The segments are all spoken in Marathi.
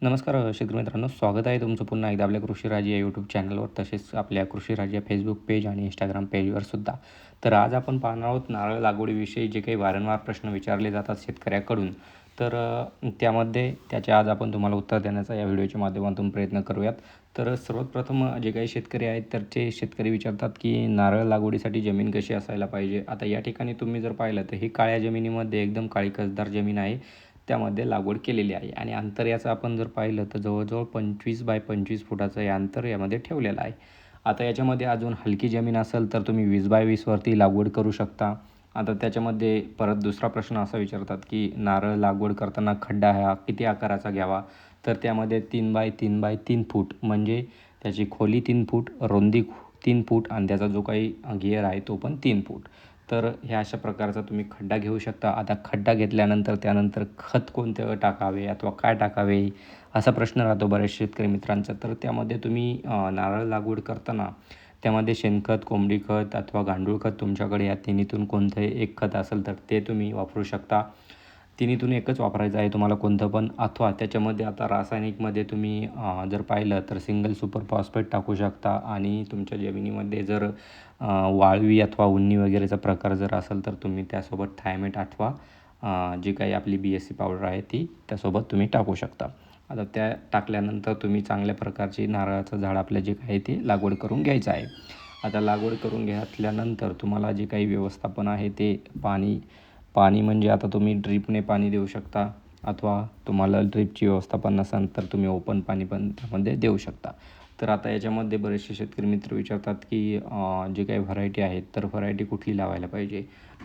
नमस्कार शेतकरी मित्रांनो, स्वागत आहे तुमचं पुन्हा एकदा आपल्या कृषी राज्य या यूट्यूब चॅनलवर, तसेच आपल्या कृषी राज्य फेसबुक पेज आणि इंस्टाग्राम पेजवर सुद्धा. तर आज आपण पाहणार आहोत नारळ लागवडीविषयी जे काही वारंवार प्रश्न विचारले जातात शेतकऱ्याकडून. तर त्यामध्ये त्याचे आज आपण तुम्हाला उत्तर देण्याचा या व्हिडिओच्या माध्यमातून प्रयत्न करूयात. तर सर्वात प्रथम जे काही शेतकरी आहेत तर ते शेतकरी विचारतात की नारळ लागवडीसाठी जमीन कशी असायला पाहिजे. आता या ठिकाणी तुम्ही जर पाहिलं तर ही काळ्या जमिनीमध्ये एकदम काळी कसदार जमीन आहे, त्यामध्ये लागवड केलेली आहे. आणि अंतर याचं आपण जर पाहिलं तर जवळजवळ 25 बाय 25 फुटाचं हे अंतर यामध्ये ठेवलेलं आहे. आता याच्यामध्ये अजून हलकी जमीन असेल तर तुम्ही 20 बाय 20वरती लागवड करू शकता. आता त्याच्यामध्ये परत दुसरा प्रश्न असा विचारतात की नारळ लागवड करताना खड्डा हा किती आकाराचा घ्यावा. तर त्यामध्ये 3 बाय 3 बाय 3 फूट म्हणजे त्याची खोली 3 फूट, रुंदी 3 फूट आणि त्याचा जो काही गिअर आहे तो पण 3 फूट. तर ह्या अशा प्रकारचा तुम्ही खड्डा घेऊ शकता. आता खड्डा घेतल्यानंतर त्यानंतर खत कोणतं टाकावे अथवा काय टाकावे असा प्रश्न राहतो बऱ्याच शेतकरी मित्रांचा. तर त्यामध्ये तुम्ही नारळ लागवड करताना त्यामध्ये शेणखत, कोंबडी खत अथवा गांडूळ खत तुमच्याकडे या तिन्हीतून कोणतंही एक खत असेल तर ते तुम्ही वापरू शकता. तिन्हीतून एकच वापरायचं आहे तुम्हाला कोणतं पण. अथवा त्याच्यामध्ये आता रासायनिकमध्ये तुम्ही जर पाहिलं तर सिंगल सुपर फॉस्फेट टाकू शकता. आणि तुमच्या जमिनीमध्ये जर वाळवी अथवा उन्नी वगैरेचा प्रकार जर असेल तर तुम्ही त्यासोबत थायमेट अथवा जी काही आपली BSC पावडर आहे ती त्यासोबत तुम्ही टाकू शकता. आता त्या टाकल्यानंतर तुम्ही चांगल्या प्रकारची नारळाचं झाड आपलं जे काही ते लागवड करून घ्यायचं आहे. आता लागवड करून घेतल्यानंतर तुम्हाला जे काही व्यवस्थापन आहे ते पाणी म्हणजे आता तुम्ही ड्रीपने पाणी देऊ शकता. अथवा तुम्हाला ड्रीपची व्यवस्थापन नसेल तर तुम्ही ओपन पाणी पण त्यामध्ये देऊ शकता. तर आता याच्यामध्ये बरेचसे शेतकरी मित्र विचारतात की जे काही व्हरायटी आहेत तर व्हरायटी कुठली लावायला पाहिजे.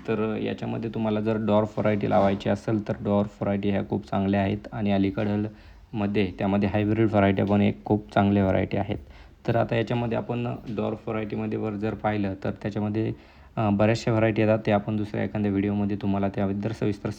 तर याच्यामध्ये तुम्हाला जर डॉर्फ व्हरायटी लावायची असेल तर डॉर्फ व्हरायटी ह्या खूप चांगल्या आहेत. आणि अलीकडमध्ये त्यामध्ये हायब्रिड व्हरायटी पण एक खूप चांगल्या व्हरायटी आहेत. तर आता याच्यामध्ये आपण डॉर्फ व्हरायटीमध्ये वर जर पाहिलं तर त्याच्यामध्ये बऱ्याचशा व्हरायटी येतात. ते आपण दुसऱ्या एखाद्या व्हिडिओमध्ये तुम्हाला त्याबद्दल सविस्तर